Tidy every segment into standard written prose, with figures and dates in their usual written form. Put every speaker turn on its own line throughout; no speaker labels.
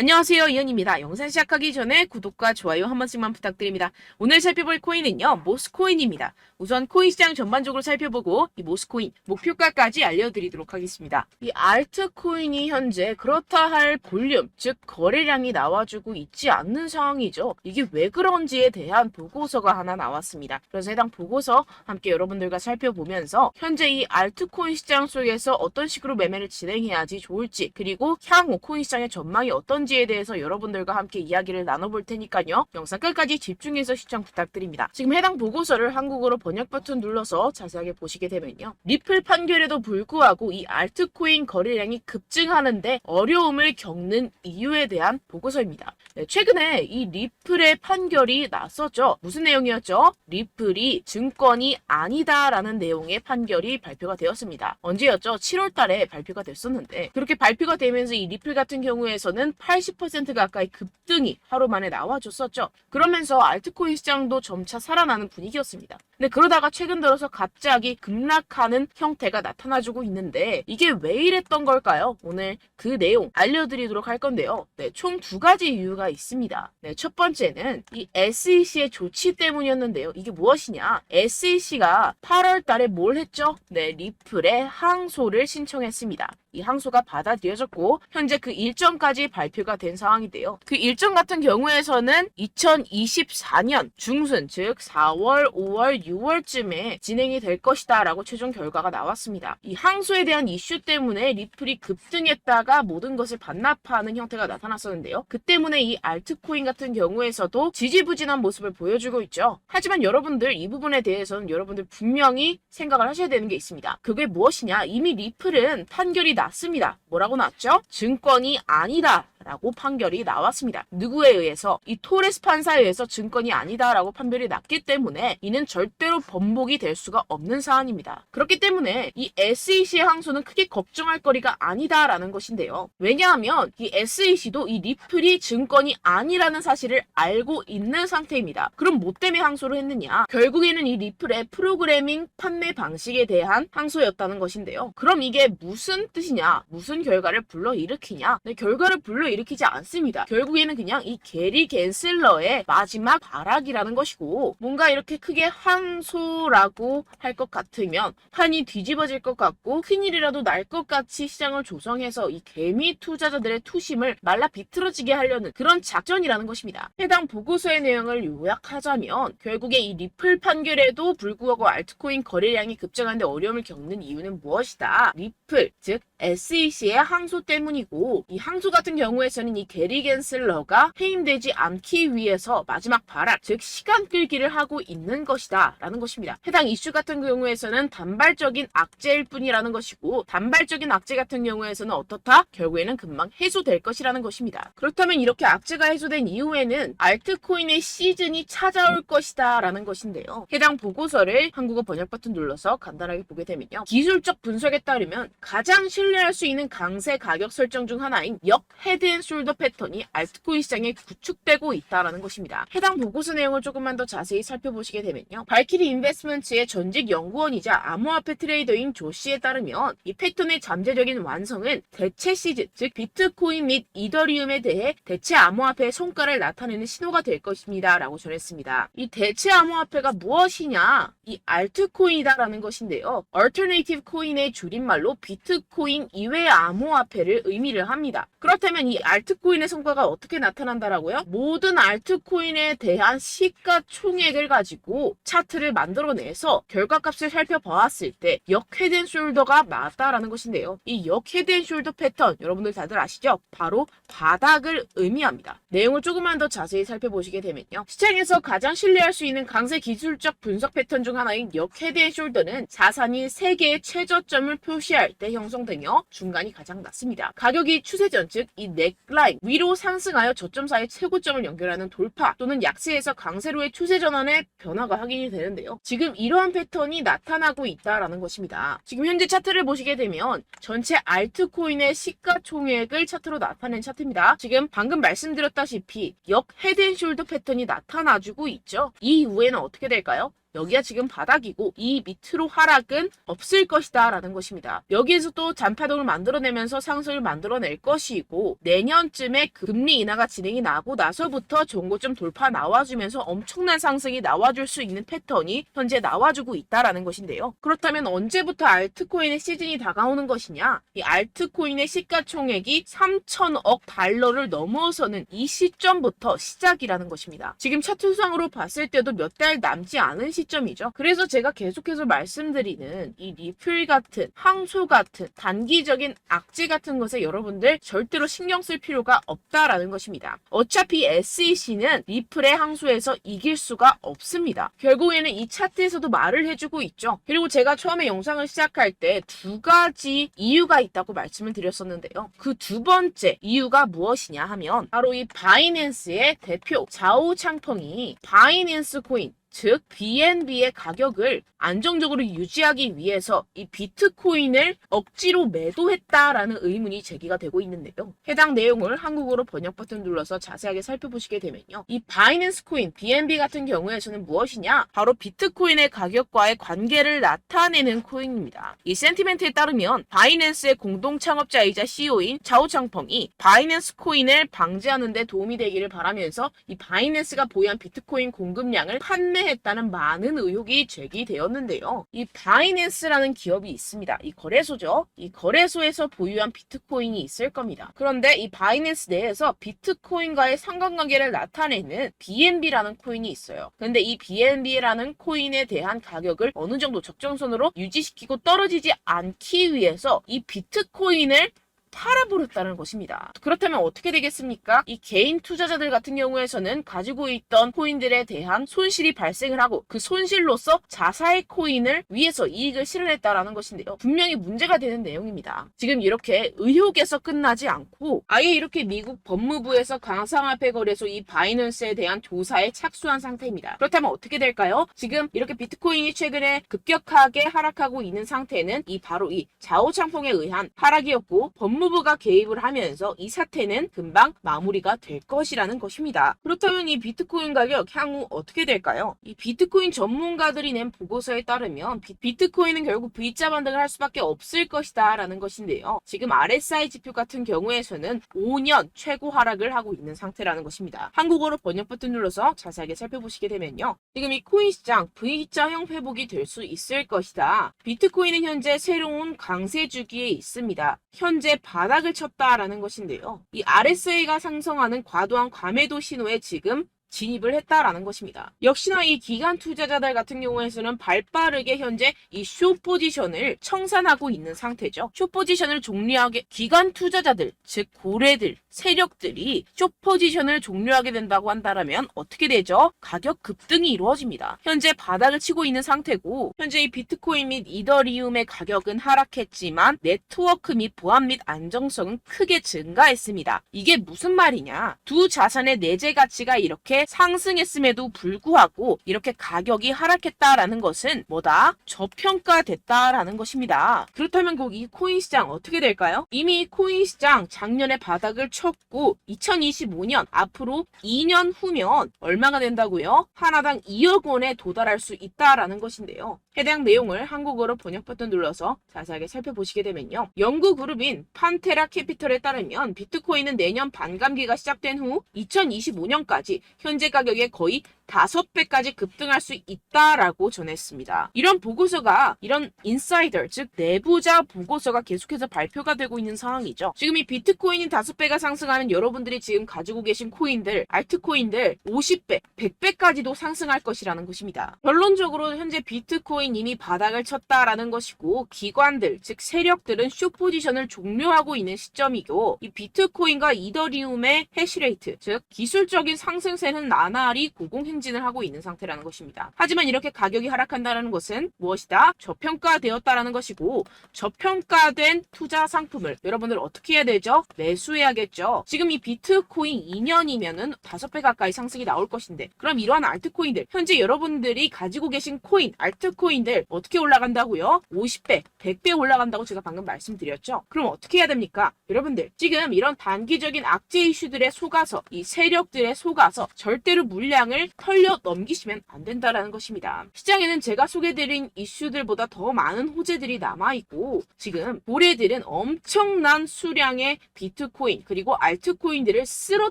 안녕하세요, 이현입니다. 영상 시작하기 전에 구독과 좋아요 한 번씩만 부탁드립니다. 오늘 살펴볼 코인은요, 모스코인입니다. 우선 코인 시장 전반적으로 살펴보고 이 모스코인 목표가까지 알려드리도록 하겠습니다. 이 알트코인이 현재 그렇다 할 볼륨, 즉 거래량이 나와주고 있지 않는 상황이죠. 이게 왜 그런지에 대한 보고서가 하나 나왔습니다. 그래서 해당 보고서 함께 여러분들과 살펴보면서 현재 이 알트코인 시장 속에서 어떤 식으로 매매를 진행해야지 좋을지, 그리고 향후 코인 시장의 전망이 어떤지에 대해서 여러분들과 함께 이야기를 나눠볼 테니까요. 영상 끝까지 집중해서 시청 부탁드립니다. 지금 해당 보고서를 한국어로 번역 버튼 눌러서 자세하게 보시게 되면요. 리플 판결에도 불구하고 이 알트코인 거래량이 급증하는데 어려움을 겪는 이유에 대한 보고서입니다. 네, 최근에 이 리플의 판결이 났었죠. 무슨 내용이었죠? 리플이 증권이 아니다라는 내용의 판결이 발표가 되었습니다. 언제였죠? 7월 달에 발표가 됐었는데, 그렇게 발표가 되면서 이 리플 같은 경우에서는 80% 가까이 급등이 하루 만에 나와줬었죠. 그러면서 알트코인 시장도 점차 살아나는 분위기였습니다. 근데 그러다가 최근 들어서 갑자기 급락하는 형태가 나타나주고 있는데, 이게 왜 이랬던 걸까요? 오늘 그 내용 알려드리도록 할 건데요. 네, 총 두 가지 이유가 있습니다. 네, 첫 번째는 이 SEC의 조치 때문이었는데요. 이게 무엇이냐? SEC가 8월 달에 뭘 했죠? 네, 리플에 항소를 신청했습니다. 이 항소가 받아들여졌고 현재 그 일정까지 발표가 된 상황인데요. 그 일정 같은 경우에서는 2024년 중순, 즉 4월, 5월, 6월쯤에 진행이 될 것이다 라고 최종 결과가 나왔습니다. 이 항소에 대한 이슈 때문에 리플이 급등했다가 모든 것을 반납하는 형태가 나타났었는데요. 그 때문에 이 알트코인 같은 경우에서도 지지부진한 모습을 보여주고 있죠. 하지만 여러분들 이 부분에 대해서는 여러분들 분명히 생각을 하셔야 되는 게 있습니다. 그게 무엇이냐? 이미 리플은 판결이 났습니다. 뭐라고 났죠? 증권이 아니다 라고 판결이 나왔습니다. 누구에 의해서? 이 토레스 판사에 의해서 증권이 아니다 라고 판결이 났기 때문에 이는 절대로 번복이 될 수가 없는 사안입니다. 그렇기 때문에 이 SEC의 항소는 크게 걱정할 거리가 아니다 라는 것인데요. 왜냐하면 이 SEC도 이 리플이 증권이 아니라는 사실을 알고 있는 상태입니다. 그럼 뭐 때문에 항소를 했느냐? 결국에는 이 리플의 프로그래밍 판매 방식에 대한 항소였다는 것인데요. 그럼 이게 무슨 뜻이냐? 무슨 결과를 불러일으키냐? 네, 결과를 불러일으키지 않습니다. 결국에는 그냥 이 게리 갠슬러의 마지막 발악이라는 것이고, 뭔가 이렇게 크게 항소라고 할 것 같으면 판이 뒤집어질 것 같고 큰일이라도 날 것 같이 시장을 조성해서 이 개미 투자자들의 투심을 말라 비틀어지게 하려는 그런 작전이라는 것입니다. 해당 보고서의 내용을 요약하자면 결국에 이 리플 판결에도 불구하고 알트코인 거래량이 급증하는데 어려움을 겪는 이유는 무엇이다? 리플, 즉 SEC의 항소 때문이고, 이 항소 같은 경우에서는 이 게리 갠슬러가 해임되지 않기 위해서 마지막 발악, 즉 시간 끌기를 하고 있는 것이다 라는 것입니다. 해당 이슈 같은 경우에서는 단발적인 악재일 뿐이라는 것이고, 단발적인 악재 같은 경우에서는 어떻다? 결국에는 금방 해소될 것이라는 것입니다. 그렇다면 이렇게 악재가 해소된 이후에는 알트코인의 시즌이 찾아올 것이다 라는 것인데요. 해당 보고서를 한국어 번역 버튼 눌러서 간단하게 보게 되면요. 기술적 분석에 따르면 가장 신뢰할 수 있는 강세 가격 설정 중 하나인 역 헤드앤숄더 패턴이 알트코인 시장에 구축되고 있다는 것입니다. 해당 보고서 내용을 조금만 더 자세히 살펴보시게 되면요. 발키리 인베스트먼트의 전직 연구원이자 암호화폐 트레이더인 조 씨에 따르면 이 패턴의 잠재적인 완성은 대체 시즌, 즉 비트코인 및 이더리움에 대해 대체 암호화폐의 성과를 나타내는 신호가 될 것입니다 라고 전했습니다. 이 대체 암호화폐가 무엇이냐? 이 알트코인이다라는 것인데요. Alternative Coin의 줄임말로 비트코인 이외의 암호화폐를 의미를 합니다. 그렇다면 이 알트코인의 성과가 어떻게 나타난다라고요? 모든 알트코인에 대한 시가총액을 가지고 차트를 만들어내서 결과값을 살펴보았을 때 역 헤드앤숄더가 맞다라는 것인데요. 이 역 헤드앤숄더 패턴 여러분들 다들 아시죠? 바로 바닥을 의미합니다. 내용을 조금만 더 자세히 살펴보시게 되면요. 시장에서 가장 신뢰할 수 있는 강세 기술적 분석 패턴 중 하나인 역 헤드앤숄더는 자산이 3개의 최저점을 표시할 때 형성되며 중간이 가장 낮습니다. 가격이 추세전, 즉 이 넥라인 위로 상승하여 저점 사이의 최고점을 연결하는 돌파 또는 약세에서 강세로의 추세 전환의 변화가 확인이 되는데요. 지금 이러한 패턴이 나타나고 있다라는 것입니다. 지금 현재 차트를 보시게 되면 전체 알트코인의 시가총액을 차트로 나타낸 차트입니다. 지금 방금 말씀드렸다시피 역 헤드앤숄더 패턴이 나타나주고 있죠. 이 이후에는 어떻게 될까요? 여기가 지금 바닥이고 이 밑으로 하락은 없을 것이다 라는 것입니다. 여기에서 또 잔파동을 만들어내면서 상승을 만들어낼 것이고 내년쯤에 금리 인하가 진행이 나고 나서부터 전고점 돌파 나와주면서 엄청난 상승이 나와줄 수 있는 패턴이 현재 나와주고 있다라는 것인데요. 그렇다면 언제부터 알트코인의 시즌이 다가오는 것이냐? 이 알트코인의 시가총액이 3천억 달러를 넘어서는 이 시점부터 시작이라는 것입니다. 지금 차트상으로 봤을 때도 몇 달 남지 않은 시점이죠. 그래서 제가 계속해서 말씀드리는 이 리플 같은 항소 같은 단기적인 악재 같은 것에 여러분들 절대로 신경 쓸 필요가 없다라는 것입니다. 어차피 SEC는 리플의 항소에서 이길 수가 없습니다. 결국에는 이 차트에서도 말을 해주고 있죠. 그리고 제가 처음에 영상을 시작할 때 두 가지 이유가 있다고 말씀을 드렸었는데요. 그 두 번째 이유가 무엇이냐 하면 바로 이 바이낸스의 대표 자오 창펑이 바이낸스 코인 즉 BNB의 가격을 안정적으로 유지하기 위해서 이 비트코인을 억지로 매도했다라는 의문이 제기가 되고 있는데요. 해당 내용을 한국어로 번역 버튼 눌러서 자세하게 살펴보시게 되면요. 이 바이낸스 코인 BNB 같은 경우에서는 무엇이냐? 바로 비트코인의 가격과의 관계를 나타내는 코인입니다. 이 센티멘트에 따르면 바이낸스의 공동 창업자이자 CEO인 자오 창펑이 바이낸스 코인을 방지하는 데 도움이 되기를 바라면서 이 바이낸스가 보유한 비트코인 공급량을 판매했다는 많은 의혹이 제기되었는데요. 이 바이낸스라는 기업이 있습니다. 이 거래소죠. 이 거래소에서 보유한 비트코인이 있을 겁니다. 그런데 이 바이낸스 내에서 비트코인과의 상관관계를 나타내는 BNB라는 코인이 있어요. 그런데 이 BNB라는 코인에 대한 가격을 어느 정도 적정선으로 유지시키고 떨어지지 않기 위해서 이 비트코인을 팔아버렸다는 것입니다. 그렇다면 어떻게 되겠습니까? 이 개인 투자자들 같은 경우에서는 가지고 있던 코인들에 대한 손실이 발생을 하고 그 손실로서 자사의 코인을 위해서 이익을 실현했다라는 것인데요. 분명히 문제가 되는 내용입니다. 지금 이렇게 의혹에서 끝나지 않고 아예 이렇게 미국 법무부에서 가상화폐 거래소 이 바이낸스에 대한 조사에 착수한 상태입니다. 그렇다면 어떻게 될까요? 지금 이렇게 비트코인이 최근에 급격하게 하락하고 있는 상태는 바로 이 자오 창펑에 의한 하락이었고 법무부가 개입을 하면서 이 사태는 금방 마무리가 될 것이라는 것입니다. 그렇다면 이 비트코인 가격 향후 어떻게 될까요? 이 비트코인 전문가들이 낸 보고서에 따르면 비트코인은 결국 V자 반등을 할 수밖에 없을 것이다 라는 것인데요. 지금 RSI 지표 같은 경우에서는 5년 최고 하락을 하고 있는 상태라는 것입니다. 한국어로 번역 버튼 눌러서 자세하게 살펴보시게 되면요. 지금 이 코인 시장 V자형 회복이 될 수 있을 것이다. 비트코인은 현재 새로운 강세 주기에 있습니다. 현재 바닥을 쳤다라는 것인데요. 이 RSI가 상승하는 과도한 과매도 신호에 지금 진입을 했다라는 것입니다. 역시나 이 기관 투자자들 같은 경우에서는 발빠르게 현재 이 숏 포지션을 청산하고 있는 상태죠. 숏 포지션을 종료하게 기관 투자자들, 즉 고래들, 세력들이 숏 포지션을 종료하게 된다고 한다면 어떻게 되죠? 가격 급등이 이루어집니다. 현재 바닥을 치고 있는 상태고 현재 이 비트코인 및 이더리움의 가격은 하락했지만 네트워크 및 보안 및 안정성은 크게 증가했습니다. 이게 무슨 말이냐? 두 자산의 내재 가치가 이렇게 상승했음에도 불구하고 이렇게 가격이 하락했다라는 것은 뭐다? 저평가됐다라는 것입니다. 그렇다면 꼭 이 코인 시장 어떻게 될까요? 이미 코인 시장 작년에 바닥을 쳤고 2025년 앞으로 2년 후면 얼마가 된다고요? 하나당 2억 원에 도달할 수 있다라는 것인데요. 해당 내용을 한국어로 번역 버튼 눌러서 자세하게 살펴보시게 되면요. 연구 그룹인 판테라 캐피털에 따르면 비트코인은 내년 반감기가 시작된 후 2025년까지 현재 가격의 거의 5배까지 급등할 수 있다라고 전했습니다. 이런 보고서가 이런 인사이더 즉 내부자 보고서가 계속해서 발표가 되고 있는 상황이죠. 지금 이 비트코인이 5배가 상승하면 여러분들이 지금 가지고 계신 코인들, 알트코인들 50배, 100배까지도 상승할 것이라는 것입니다. 결론적으로 현재 비트코인 이미 바닥을 쳤다라는 것이고 기관들 즉 세력들은 숏 포지션을 종료하고 있는 시점이고 이 비트코인과 이더리움의 해시레이트 즉 기술적인 상승세는 나날이 고공행진을 하고 있는 상태라는 것입니다. 하지만 이렇게 가격이 하락한다는 것은 무엇이다? 저평가되었다라는 것이고 저평가된 투자 상품을 여러분들 어떻게 해야 되죠? 매수해야겠죠. 지금 이 비트코인 2년이면은 5배 가까이 상승이 나올 것인데 그럼 이러한 알트코인들 현재 여러분들이 가지고 계신 코인, 알트코인들 어떻게 올라간다고요? 50배, 100배 올라간다고 제가 방금 말씀드렸죠. 그럼 어떻게 해야 됩니까? 여러분들 지금 이런 단기적인 악재 이슈들에 속아서 이 세력들에 속아서 절대로 물량을 흘려 넘기시면 안 된다라는 것입니다. 시장에는 제가 소개드린 이슈들보다 더 많은 호재들이 남아있고 지금 고래들은 엄청난 수량의 비트코인 그리고 알트코인들을 쓸어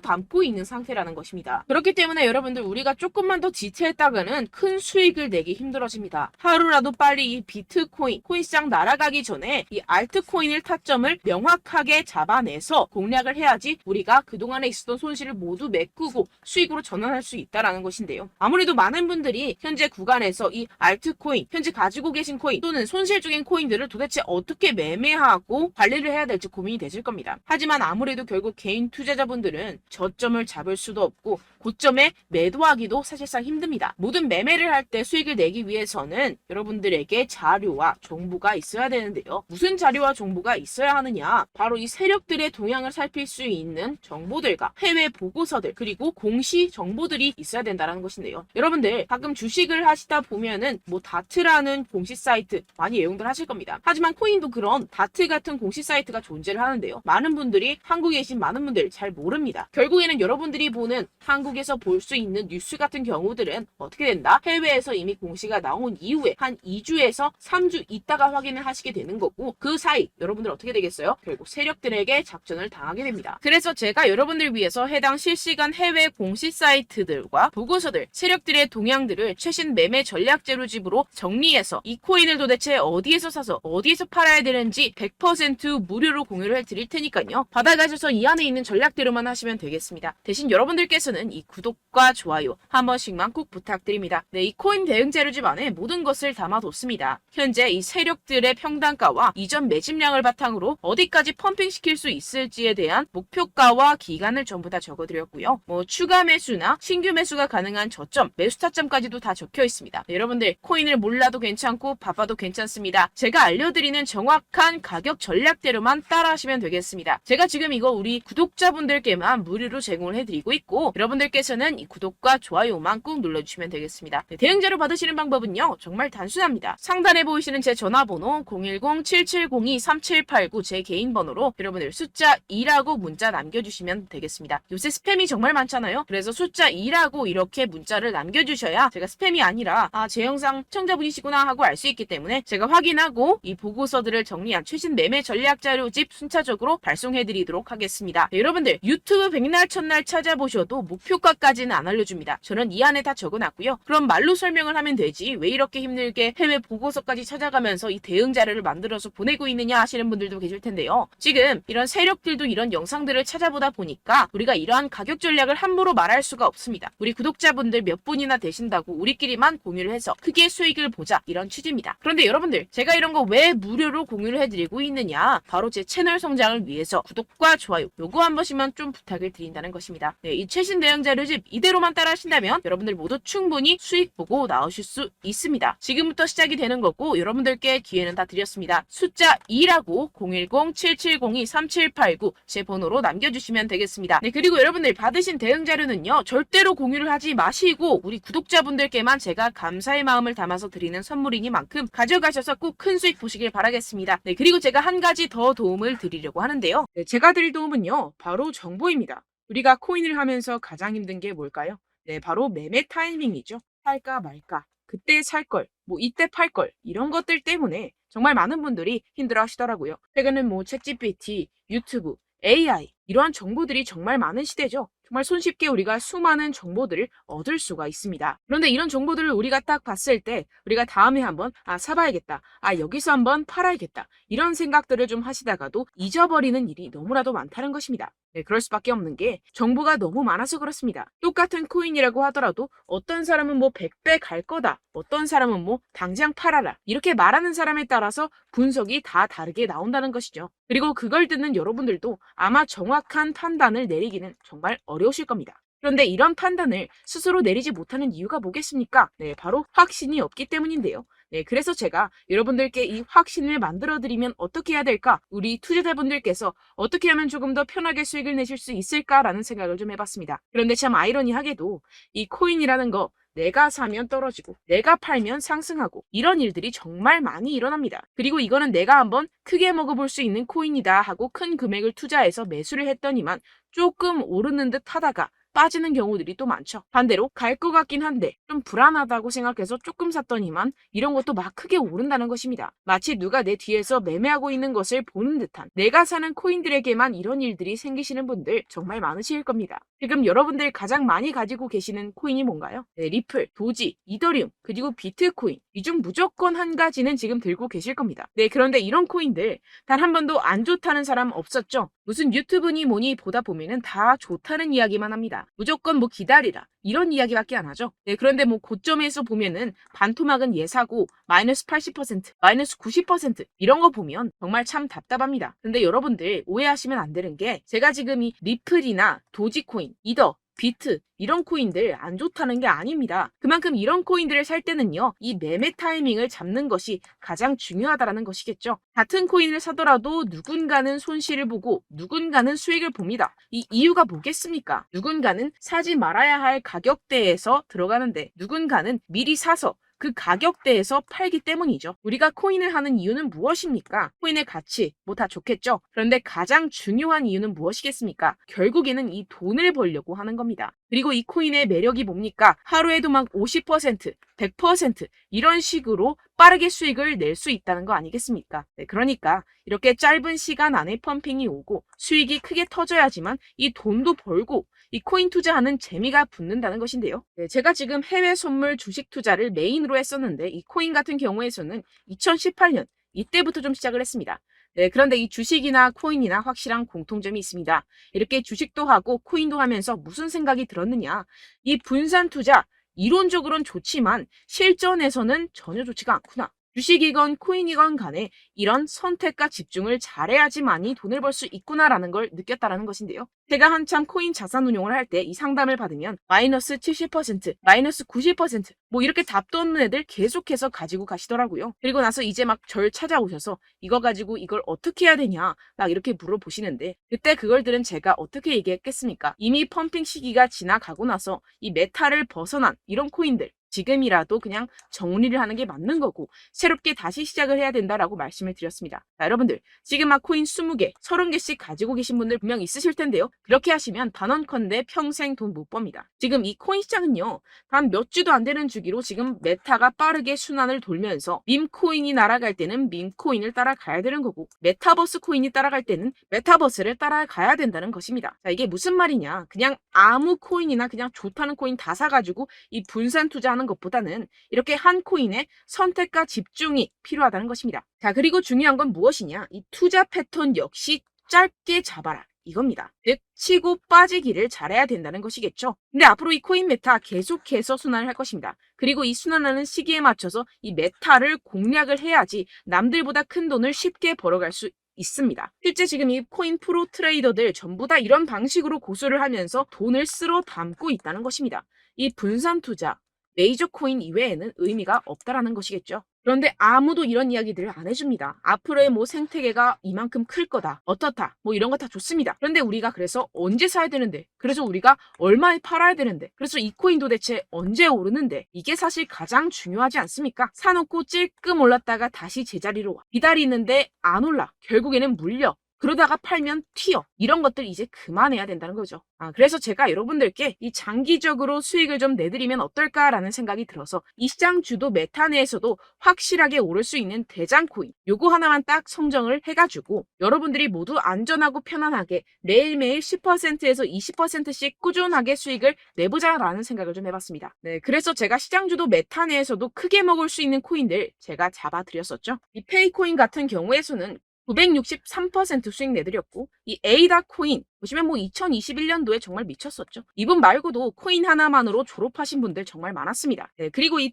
담고 있는 상태라는 것입니다. 그렇기 때문에 여러분들 우리가 조금만 더 지체했다가는 큰 수익을 내기 힘들어집니다. 하루라도 빨리 이 비트코인, 코인시장 날아가기 전에 이 알트코인을 타점을 명확하게 잡아내서 공략을 해야지 우리가 그동안에 있었던 손실을 모두 메꾸고 수익으로 전환할 수 있다라는 것인데요. 아무래도 많은 분들이 현재 구간에서 이 알트코인, 현재 가지고 계신 코인 또는 손실 중인 코인들을 도대체 어떻게 매매하고 관리를 해야 될지 고민이 되실 겁니다. 하지만 아무래도 결국 개인 투자자분들은 저점을 잡을 수도 없고 고점에 매도하기도 사실상 힘듭니다. 모든 매매를 할 때 수익을 내기 위해서는 여러분들에게 자료와 정보가 있어야 되는데요. 무슨 자료와 정보가 있어야 하느냐? 바로 이 세력들의 동향을 살필 수 있는 정보들과 해외 보고서들 그리고 공시 정보들이 있어야 된다는 것인데요. 여러분들 가끔 주식을 하시다 보면은 뭐 다트라는 공시 사이트 많이 애용들 하실 겁니다. 하지만 코인도 그런 다트 같은 공시 사이트가 존재를 하는데요. 많은 분들이 한국에 계신 많은 분들 잘 모릅니다. 결국에는 여러분들이 보는 한국에서 볼 수 있는 뉴스 같은 경우들은 어떻게 된다? 해외에서 이미 공시가 나온 이후에 한 2주에서 3주 있다가 확인을 하시게 되는 거고 그 사이 여러분들 어떻게 되겠어요? 결국 세력들에게 작전을 당하게 됩니다. 그래서 제가 여러분들 위해서 해당 실시간 해외 공시 사이트들과 보고서들, 세력들의 동향들을 최신 매매 전략 재료집으로 정리해서 이 코인을 도대체 어디에서 사서 어디에서 팔아야 되는지 100% 무료로 공유를 해드릴 테니까요. 받아가셔서 이 안에 있는 전략대로만 하시면 되겠습니다. 대신 여러분들께서는 이 구독과 좋아요 한 번씩만 꼭 부탁드립니다. 네, 이 코인 대응 재료집 안에 모든 것을 담아뒀습니다. 현재 이 세력들의 평단가와 이전 매집량을 바탕으로 어디까지 펌핑시킬 수 있을지에 대한 목표가와 기간을 전부 다 적어드렸고요. 뭐 추가 매수나 신규 매수가 가능한 저점, 매수 타점까지도 다 적혀 있습니다. 네, 여러분들 코인을 몰라도 괜찮고 바빠도 괜찮습니다. 제가 알려드리는 정확한 가격 전략대로만 따라하시면 되겠습니다. 제가 지금 이거 우리 구독자분들께만 무료로 제공을 해드리고 있고 여러분들께서는 이 구독과 좋아요만 꾹 눌러주시면 되겠습니다. 네, 대응 자료 받으시는 방법은요. 정말 단순합니다. 상단에 보이시는 제 전화번호 010-7702-3789 제 개인 번호로 여러분들 숫자 2라고 문자 남겨주시면 되겠습니다. 요새 스팸이 정말 많잖아요. 그래서 숫자 2라고 이렇게 문자를 남겨주셔야 제가 스팸이 아니라 제 영상 시청자분이시구나 하고 알 수 있기 때문에 제가 확인하고 이 보고서들을 정리한 최신 매매 전략 자료집 순차적으로 발송해드리도록 하겠습니다. 네, 여러분들 유튜브 백날 첫날 찾아보셔도 목표가까지는 안 알려줍니다. 저는 이 안에 다 적어놨고요. 그럼 말로 설명을 하면 되지 왜 이렇게 힘들게 해외 보고서까지 찾아가면서 이 대응 자료를 만들어서 보내고 있느냐 하시는 분들도 계실 텐데요. 지금 이런 세력들도 이런 영상들을 찾아보다 보니까 우리가 이러한 가격 전략을 함부로 말할 수가 없습니다. 우리 구독자분들 몇 분이나 되신다고 우리끼리만 공유를 해서 크게 수익을 보자 이런 취지입니다. 그런데 여러분들 제가 이런 거 왜 무료로 공유를 해드리고 있느냐 바로 제 채널 성장을 위해서 구독과 좋아요 요거 한 번씩만 좀 부탁을 드린다는 것입니다. 네, 이 최신 대응 자료집 이대로만 따라 하신다면 여러분들 모두 충분히 수익 보고 나오실 수 있습니다. 지금부터 시작이 되는 거고 여러분들께 기회는 다 드렸습니다. 숫자 2라고 010-7702-3789 제 번호로 남겨주시면 되겠습니다. 네, 그리고 여러분들 받으신 대응 자료는요 절대로 공유를 하지 마시고 우리 구독자분들께만 제가 감사의 마음을 담아서 드리는 선물이니만큼 가져가셔서 꼭 큰 수익 보시길 바라겠습니다. 네, 그리고 제가 한 가지 더 도움을 드리려고 하는데요. 네, 제가 드릴 도움은요 바로 정보입니다. 우리가 코인을 하면서 가장 힘든 게 뭘까요? 네, 바로 매매 타이밍이죠. 살까 말까, 그때 살 걸, 뭐 이때 팔 걸 이런 것들 때문에 정말 많은 분들이 힘들어 하시더라고요. 최근은 뭐 챗GPT, 유튜브, AI 이러한 정보들이 정말 많은 시대죠. 정말 손쉽게 우리가 수많은 정보들을 얻을 수가 있습니다. 그런데 이런 정보들을 우리가 딱 봤을 때 우리가 다음에 한번 사봐야겠다. 여기서 한번 팔아야겠다. 이런 생각들을 좀 하시다가도 잊어버리는 일이 너무나도 많다는 것입니다. 네, 그럴 수밖에 없는 게 정보가 너무 많아서 그렇습니다. 똑같은 코인이라고 하더라도 어떤 사람은 뭐 100배 갈 거다. 어떤 사람은 뭐 당장 팔아라. 이렇게 말하는 사람에 따라서 분석이 다 다르게 나온다는 것이죠. 그리고 그걸 듣는 여러분들도 아마 정확한 판단을 내리기는 정말 어려우실 겁니다. 그런데 이런 판단을 스스로 내리지 못하는 이유가 뭐겠습니까? 네, 바로 확신이 없기 때문인데요. 네, 그래서 제가 여러분들께 이 확신을 만들어드리면 어떻게 해야 될까? 우리 투자자분들께서 어떻게 하면 조금 더 편하게 수익을 내실 수 있을까라는 생각을 좀 해봤습니다. 그런데 참 아이러니하게도 이 코인이라는 거 내가 사면 떨어지고 내가 팔면 상승하고 이런 일들이 정말 많이 일어납니다. 그리고 이거는 내가 한번 크게 먹어볼 수 있는 코인이다 하고 큰 금액을 투자해서 매수를 했더니만 조금 오르는 듯 하다가 빠지는 경우들이 또 많죠. 반대로 갈 것 같긴 한데 좀 불안하다고 생각해서 조금 샀더니만 이런 것도 막 크게 오른다는 것입니다. 마치 누가 내 뒤에서 매매하고 있는 것을 보는 듯한, 내가 사는 코인들에게만 이런 일들이 생기시는 분들 정말 많으실 겁니다. 지금 여러분들 가장 많이 가지고 계시는 코인이 뭔가요? 네, 리플, 도지, 이더리움, 그리고 비트코인. 이 중 무조건 한 가지는 지금 들고 계실 겁니다. 네, 그런데 이런 코인들 단 한 번도 안 좋다는 사람 없었죠? 무슨 유튜브니 뭐니 보다 보면은 다 좋다는 이야기만 합니다. 무조건 뭐 기다리라, 이런 이야기밖에 안 하죠. 네, 그런데 뭐 고점에서 보면은 반토막은 예사고 마이너스 80%, 마이너스 90% 이런 거 보면 정말 참 답답합니다. 근데 여러분들 오해하시면 안 되는 게, 제가 지금 이 리플이나 도지코인, 이더, 비트 이런 코인들 안 좋다는 게 아닙니다. 그만큼 이런 코인들을 살 때는요, 이 매매 타이밍을 잡는 것이 가장 중요하다는 것이겠죠. 같은 코인을 사더라도 누군가는 손실을 보고 누군가는 수익을 봅니다. 이 이유가 뭐겠습니까? 누군가는 사지 말아야 할 가격대에서 들어가는데 누군가는 미리 사서 그 가격대에서 팔기 때문이죠. 우리가 코인을 하는 이유는 무엇입니까? 코인의 가치, 뭐 다 좋겠죠. 그런데 가장 중요한 이유는 무엇이겠습니까? 결국에는 이 돈을 벌려고 하는 겁니다. 그리고 이 코인의 매력이 뭡니까? 하루에도 막 50%, 100% 이런 식으로 빠르게 수익을 낼 수 있다는 거 아니겠습니까? 네, 그러니까 이렇게 짧은 시간 안에 펌핑이 오고 수익이 크게 터져야지만 이 돈도 벌고 이 코인 투자하는 재미가 붙는다는 것인데요. 네, 제가 지금 해외 선물 주식 투자를 메인으로 했었는데 이 코인 같은 경우에서는 2018년 이때부터 좀 시작을 했습니다. 네, 그런데 이 주식이나 코인이나 확실한 공통점이 있습니다. 이렇게 주식도 하고 코인도 하면서 무슨 생각이 들었느냐? 이 분산 투자, 이론적으로는 좋지만 실전에서는 전혀 좋지가 않구나. 주식이건 코인이건 간에 이런 선택과 집중을 잘해야지만이 돈을 벌 수 있구나라는 걸 느꼈다라는 것인데요. 제가 한참 코인 자산 운용을 할 때 이 상담을 받으면 마이너스 70%, 마이너스 90%, 뭐 이렇게 답도 없는 애들 계속해서 가지고 가시더라고요. 그리고 나서 이제 막 절 찾아오셔서 이거 가지고 이걸 어떻게 해야 되냐 막 이렇게 물어보시는데, 그때 그걸 들은 제가 어떻게 얘기했겠습니까? 이미 펌핑 시기가 지나가고 나서 이 메타를 벗어난 이런 코인들, 지금이라도 그냥 정리를 하는 게 맞는 거고 새롭게 다시 시작을 해야 된다라고 말씀을 드렸습니다. 자, 여러분들 지금 막 코인 20개, 30개씩 가지고 계신 분들 분명 있으실 텐데요. 그렇게 하시면 단언컨대 평생 돈 못 법니다. 지금 이 코인 시장은요, 단 몇 주도 안 되는 주기로 지금 메타가 빠르게 순환을 돌면서 밈코인이 날아갈 때는 밈코인을 따라가야 되는 거고, 메타버스 코인이 따라갈 때는 메타버스를 따라가야 된다는 것입니다. 자, 이게 무슨 말이냐? 그냥 아무 코인이나 그냥 좋다는 코인 다 사가지고 이 분산 투자하는 것보다는 이렇게 한 코인에 선택과 집중이 필요하다는 것입니다. 자, 그리고 중요한 건 무엇이냐? 이 투자 패턴 역시 짧게 잡아라, 이겁니다. 즉 치고 빠지기를 잘해야 된다는 것이겠죠. 근데 앞으로 이 코인 메타 계속해서 순환을 할 것입니다. 그리고 이 순환하는 시기에 맞춰서 이 메타를 공략을 해야지 남들보다 큰 돈을 쉽게 벌어갈 수 있습니다. 실제 지금 이 코인 프로 트레이더들 전부 다 이런 방식으로 고수를 하면서 돈을 쓸어 담고 있다는 것입니다. 이 분산 투자, 메이저 코인 이외에는 의미가 없다라는 것이겠죠. 그런데 아무도 이런 이야기들을 안 해줍니다. 앞으로의 뭐 생태계가 이만큼 클 거다, 어떻다, 뭐 이런 거 다 좋습니다. 그런데 우리가 그래서 언제 사야 되는데, 그래서 우리가 얼마에 팔아야 되는데, 그래서 이 코인 도대체 언제 오르는데, 이게 사실 가장 중요하지 않습니까? 사놓고 찔끔 올랐다가 다시 제자리로 와. 기다리는데 안 올라. 결국에는 물려. 그러다가 팔면 튀어. 이런 것들 이제 그만해야 된다는 거죠. 그래서 제가 여러분들께 이 장기적으로 수익을 좀 내드리면 어떨까라는 생각이 들어서 이 시장 주도 메타 내에서도 확실하게 오를 수 있는 대장 코인, 요거 하나만 딱 선정을 해가지고 여러분들이 모두 안전하고 편안하게 매일매일 10%에서 20%씩 꾸준하게 수익을 내보자라는 생각을 좀 해봤습니다. 네, 그래서 제가 시장 주도 메타 내에서도 크게 먹을 수 있는 코인들 제가 잡아드렸었죠. 이 페이코인 같은 경우에서는 963% 수익 내드렸고, 이 에이다 코인 보시면 뭐 2021년도에 정말 미쳤었죠. 이분 말고도 코인 하나만으로 졸업하신 분들 정말 많았습니다. 네, 그리고 이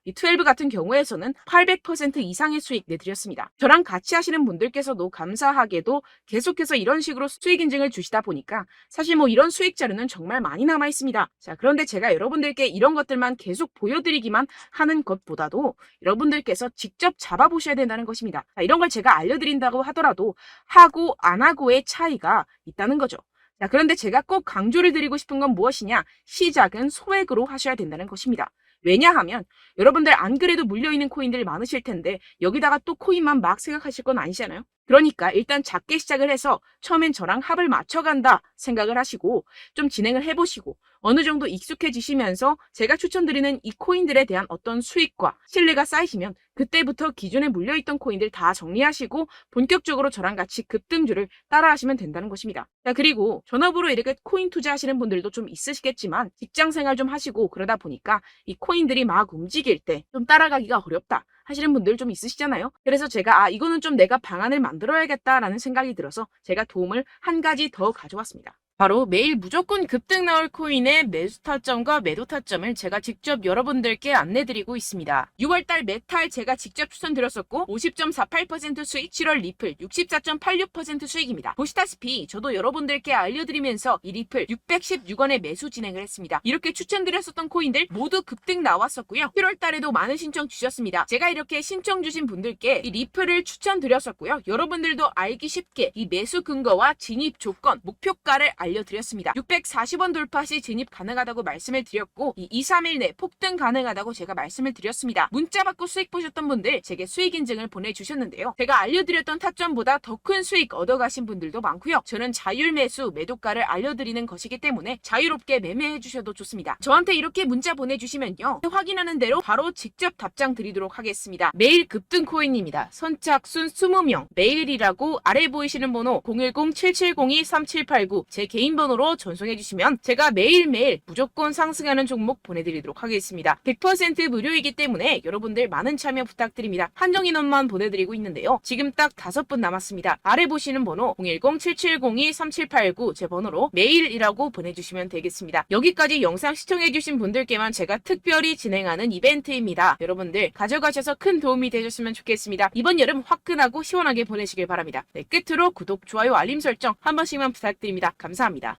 12 같은 경우에서는 800% 이상의 수익 내드렸습니다. 저랑 같이 하시는 분들께서도 감사하게도 계속해서 이런 식으로 수익 인증을 주시다 보니까 사실 뭐 이런 수익 자료는 정말 많이 남아 있습니다. 자, 그런데 제가 여러분들께 이런 것들만 계속 보여드리기만 하는 것보다도 여러분들께서 직접 잡아보셔야 된다는 것입니다. 자, 이런 걸 제가 알려드린다고 하더라도 하고 안 하고의 차이가 있다는 거죠. 자, 그런데 제가 꼭 강조를 드리고 싶은 건 무엇이냐? 시작은 소액으로 하셔야 된다는 것입니다. 왜냐하면 여러분들 안 그래도 물려있는 코인들이 많으실 텐데 여기다가 또 코인만 막 생각하실 건 아니잖아요. 그러니까 일단 작게 시작을 해서 처음엔 저랑 합을 맞춰간다 생각을 하시고 좀 진행을 해보시고 어느 정도 익숙해지시면서 제가 추천드리는 이 코인들에 대한 어떤 수익과 신뢰가 쌓이시면 그때부터 기존에 물려있던 코인들 다 정리하시고 본격적으로 저랑 같이 급등주를 따라하시면 된다는 것입니다. 자, 그리고 전업으로 이렇게 코인 투자하시는 분들도 좀 있으시겠지만 직장 생활 좀 하시고 그러다 보니까 이 코인들이 막 움직일 때 좀 따라가기가 어렵다 하시는 분들 좀 있으시잖아요. 그래서 제가 이거는 좀 내가 방안을 만들어야겠다라는 생각이 들어서 제가 도움을 한 가지 더 가져왔습니다. 바로 매일 무조건 급등 나올 코인의 매수 타점과 매도 타점을 제가 직접 여러분들께 안내드리고 있습니다. 6월달 메탈 제가 직접 추천드렸었고 50.48% 수익, 7월 리플 64.86% 수익입니다. 보시다시피 저도 여러분들께 알려드리면서 이 리플 616원에 매수 진행을 했습니다. 이렇게 추천드렸었던 코인들 모두 급등 나왔었고요. 7월달에도 많은 신청 주셨습니다. 제가 이렇게 신청 주신 분들께 이 리플을 추천드렸었고요. 여러분들도 알기 쉽게 이 매수 근거와 진입 조건, 목표가를 알려드렸습니다. 640원 돌파 시 진입 가능하다고 말씀을 드렸고 이 2, 3일 내 폭등 가능하다고 제가 말씀을 드렸습니다. 문자 받고 수익 보셨던 분들 제게 수익 인증을 보내주셨는데요. 제가 알려드렸던 타점보다 더 큰 수익 얻어가신 분들도 많고요. 저는 자율 매수 매도가를 알려드리는 것이기 때문에 자유롭게 매매해 주셔도 좋습니다. 저한테 이렇게 문자 보내주시면요. 확인하는 대로 바로 직접 답장 드리도록 하겠습니다. 매일 급등 코인입니다. 선착순 20명 매일이라고 아래 보이시는 번호 010-7702-3789 제 개인 번호로 전송해 주시면 제가 매일매일 무조건 상승하는 종목 보내드리도록 하겠습니다. 100% 무료이기 때문에 여러분들 많은 참여 부탁드립니다. 한정 인원만 보내드리고 있는데요. 지금 딱 5분 남았습니다. 아래 보시는 번호 010-7702-3789 제 번호로 메일이라고 보내주시면 되겠습니다. 여기까지 영상 시청해주신 분들께만 제가 특별히 진행하는 이벤트입니다. 여러분들 가져가셔서 큰 도움이 되셨으면 좋겠습니다. 이번 여름 화끈하고 시원하게 보내시길 바랍니다. 네, 끝으로 구독, 좋아요, 알림 설정 한 번씩만 부탁드립니다. 감사합니다.